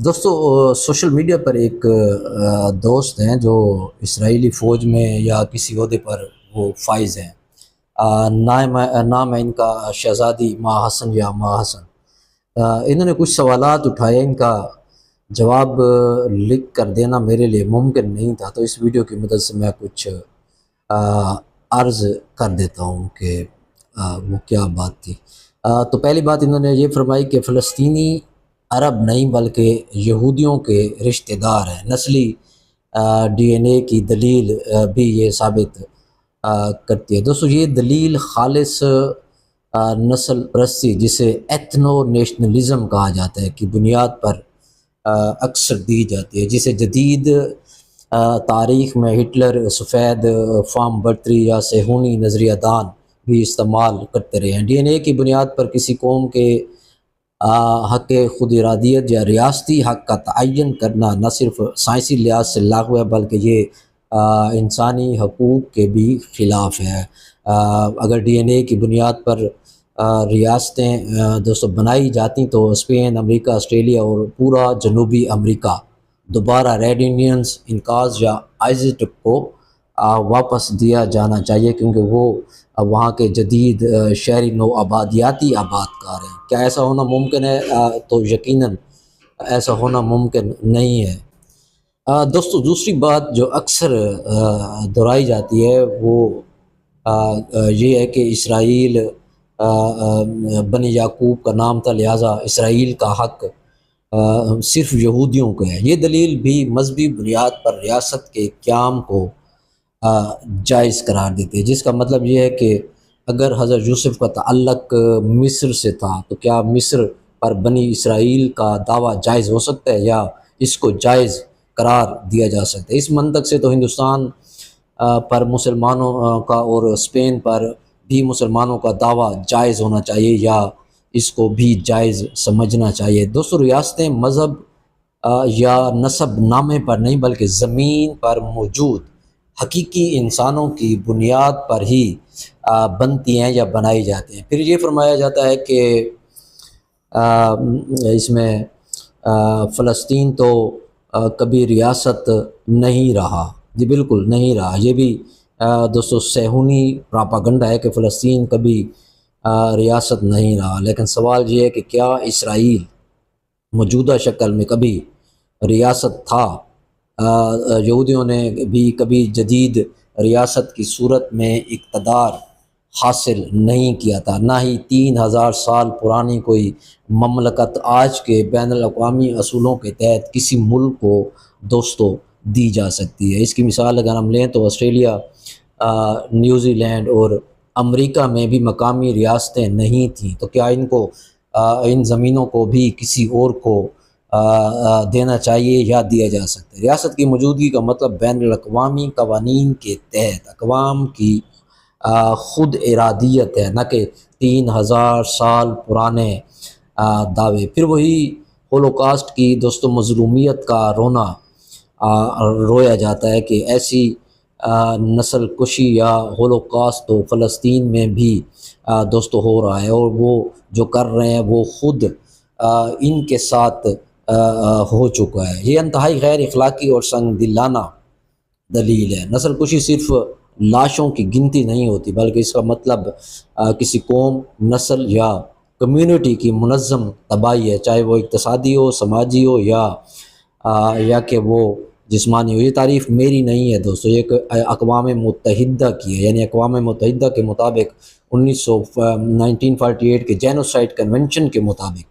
دوستو، social media پر ایک دوست ہیں جو اسرائیلی فوج میں یا کسی عہدے پر وہ فائز ہیں۔ نام ہے ان کا شہزادی ماہ حسن یا ماہ حسن۔ انہوں نے کچھ سوالات اٹھائے، ان کا جواب لکھ کر دینا میرے لیے ممکن نہیں تھا، تو اس ویڈیو کی مدد سے میں کچھ عرض کر دیتا ہوں کہ وہ کیا بات تھی۔ تو پہلی بات انہوں نے یہ فرمائی کہ فلسطینی عرب نہیں بلکہ یہودیوں کے رشتہ دار ہیں۔ نسلی ڈی این اے کی دلیل بھی یہ ثابت کرتی ہے۔ دوستو، یہ دلیل خالص نسل پرستی، جسے ایتھنو نیشنلزم کہا جاتا ہے، کی بنیاد پر اکثر دی جاتی ہے، جسے جدید تاریخ میں ہٹلر، سفید فام برتری یا صہیونی نظریہ دان بھی استعمال کرتے رہے ہیں۔ ڈی این اے کی بنیاد پر کسی قوم کے حق خود ارادیت یا ریاستی حق کا تعین کرنا نہ صرف سائنسی لحاظ سے لاغو ہے بلکہ یہ انسانی حقوق کے بھی خلاف ہے۔ اگر ڈی این اے کی بنیاد پر ریاستیں دوستو بنائی جاتی تو اسپین، امریکہ، آسٹریلیا اور پورا جنوبی امریکہ دوبارہ ریڈ انڈینز، انکاز یا آئزٹک کو واپس دیا جانا چاہیے، کیونکہ وہ وہاں کے جدید شہری نو آبادیاتی آباد کار ہیں۔ کیا ایسا ہونا ممکن ہے؟ تو یقیناً ایسا ہونا ممکن نہیں ہے۔ دوستو، دوسری بات جو اکثر دہرائی جاتی ہے وہ یہ ہے کہ اسرائیل بنی یعقوب کا نام تھا، لہٰذا اسرائیل کا حق صرف یہودیوں کو ہے۔ یہ دلیل بھی مذہبی بنیاد پر ریاست کے قیام کو جائز قرار دیتے ہیں، جس کا مطلب یہ ہے کہ اگر حضرت یوسف کا تعلق مصر سے تھا تو کیا مصر پر بنی اسرائیل کا دعویٰ جائز ہو سکتا ہے یا اس کو جائز قرار دیا جا سکتا ہے؟ اس منطق سے تو ہندوستان پر مسلمانوں کا اور اسپین پر بھی مسلمانوں کا دعویٰ جائز ہونا چاہیے یا اس کو بھی جائز سمجھنا چاہیے۔ دوستو، ریاستیں مذہب یا نسب نامے پر نہیں بلکہ زمین پر موجود حقیقی انسانوں کی بنیاد پر ہی بنتی ہیں یا بنائی جاتی ہیں۔ پھر یہ فرمایا جاتا ہے کہ اس میں فلسطین تو کبھی ریاست نہیں رہا۔ جی بالکل نہیں رہا۔ یہ بھی دوستو صہیونی پراپاگنڈا ہے کہ فلسطین کبھی ریاست نہیں رہا، لیکن سوال یہ ہے کہ کیا اسرائیل موجودہ شکل میں کبھی ریاست تھا؟ یہودیوں نے بھی کبھی جدید ریاست کی صورت میں اقتدار حاصل نہیں کیا تھا، نہ ہی 3000 سال پرانی کوئی مملکت آج کے بین الاقوامی اصولوں کے تحت کسی ملک کو دوستو دی جا سکتی ہے۔ اس کی مثال اگر ہم لیں تو آسٹریلیا، نیوزی لینڈ اور امریکہ میں بھی مقامی ریاستیں نہیں تھیں، تو کیا ان زمینوں کو بھی کسی اور کو دینا چاہیے یا دیا جا سکتا ہے؟ ریاست کی موجودگی کا مطلب بین الاقوامی قوانین کے تحت اقوام کی خود ارادیت ہے، نہ کہ 3000 سال پرانے دعوے۔ پھر وہی ہولوکاسٹ کی دوستو مظلومیت کا رونا رویا جاتا ہے کہ ایسی نسل کشی یا ہولوکاسٹ تو فلسطین میں بھی دوستو ہو رہا ہے، اور وہ جو کر رہے ہیں وہ خود ان کے ساتھ ہو چکا ہے۔ یہ انتہائی غیر اخلاقی اور سنگ دلانہ دلیل ہے۔ نسل کشی صرف لاشوں کی گنتی نہیں ہوتی بلکہ اس کا مطلب کسی قوم، نسل یا کمیونٹی کی منظم تباہی ہے، چاہے وہ اقتصادی ہو، سماجی ہو یا کہ وہ جسمانی ہو۔ یہ تعریف میری نہیں ہے دوستو، یہ اقوام متحدہ کی ہے، یعنی اقوام متحدہ کے مطابق 1948 کے جینوسائڈ کنونشن کے مطابق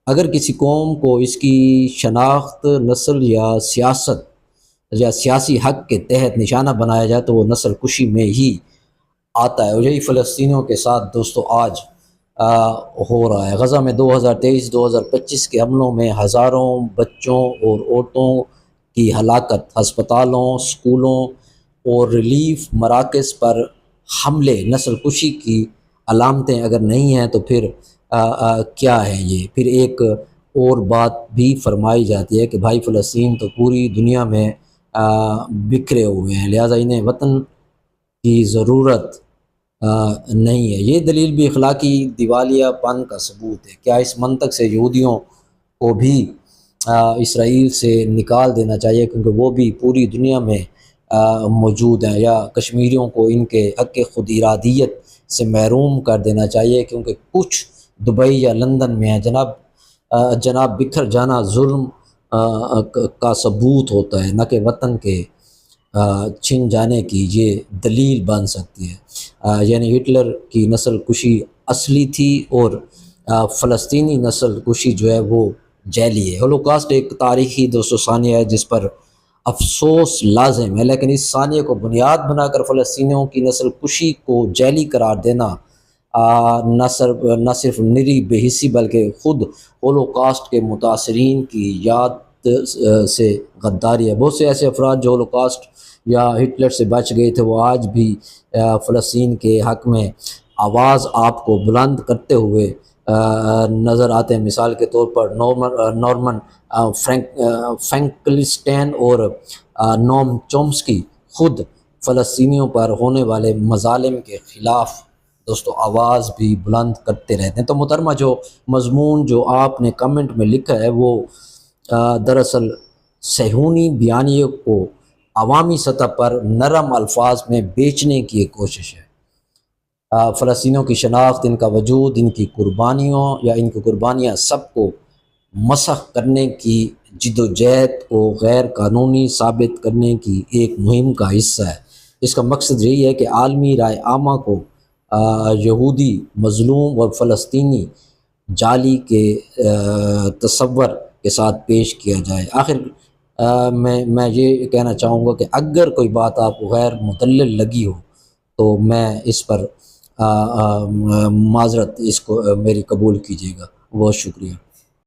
اگر کسی قوم کو اس کی شناخت نسل یا سیاست یا سیاسی حق کے تحت نشانہ بنایا جائے تو وہ نسل کشی میں ہی آتا ہے، اور یہی فلسطینیوں کے ساتھ دوستو آج ہو رہا ہے۔ غزہ میں 2023-2025 کے حملوں میں ہزاروں بچوں اور عورتوں کی ہلاکت، ہسپتالوں، اسکولوں اور ریلیف مراکز پر حملے نسل کشی کی علامتیں اگر نہیں ہیں تو پھر کیا ہے یہ؟ پھر ایک اور بات بھی فرمائی جاتی ہے کہ بھائی فلسطین تو پوری دنیا میں بکھرے ہوئے ہیں، لہٰذا انہیں وطن کی ضرورت نہیں ہے۔ یہ دلیل بھی اخلاقی دیوالیہ پن کا ثبوت ہے۔ کیا اس منطق سے یہودیوں کو بھی اسرائیل سے نکال دینا چاہیے، کیونکہ وہ بھی پوری دنیا میں موجود ہیں، یا کشمیریوں کو ان کے حق خود ارادیت سے محروم کر دینا چاہیے، کیونکہ کچھ دبئی یا لندن میں ہیں جناب بکھر جانا ظلم کا ثبوت ہوتا ہے، نہ کہ وطن کے چھن جانے کی یہ دلیل بن سکتی ہے۔ یعنی ہٹلر کی نسل کشی اصلی تھی اور فلسطینی نسل کشی جو ہے وہ جعلی ہے۔ ہولوکاسٹ ایک تاریخی ثانیہ ہے جس پر افسوس لازم ہے، لیکن اس ثانیہ کو بنیاد بنا کر فلسطینیوں کی نسل کشی کو جعلی قرار دینا نہ صرف نری بے حسی بلکہ خود ہولوکاسٹ کے متاثرین کی یاد سے غداری ہے۔ بہت سے ایسے افراد جو ہولوکاسٹ یا ہٹلر سے بچ گئے تھے، وہ آج بھی فلسطین کے حق میں آواز آپ کو بلند کرتے ہوئے نظر آتے ہیں۔ مثال کے طور پر نورمن فینکلسٹین اور نوم چومسکی خود فلسطینیوں پر ہونے والے مظالم کے خلاف دوستو آواز بھی بلند کرتے رہتے ہیں۔ تو محترمہ، جو مضمون جو آپ نے کمنٹ میں لکھا ہے وہ دراصل صہیونی بیانیے کو عوامی سطح پر نرم الفاظ میں بیچنے کی ایک کوشش ہے۔ فلسطینیوں کی شناخت، ان کا وجود، ان کی قربانیوں یا ان کی قربانیاں سب کو مسخ کرنے کی جدوجہد کو غیر قانونی ثابت کرنے کی ایک مہم کا حصہ ہے۔ اس کا مقصد یہی ہے کہ عالمی رائے عامہ کو یہودی مظلوم اور فلسطینی جعلی کے تصور کے ساتھ پیش کیا جائے۔ آخر میں یہ کہنا چاہوں گا کہ اگر کوئی بات آپ کو غیر مدلل لگی ہو تو میں اس پر معذرت اس کو میری قبول کیجیے گا۔ بہت شکریہ۔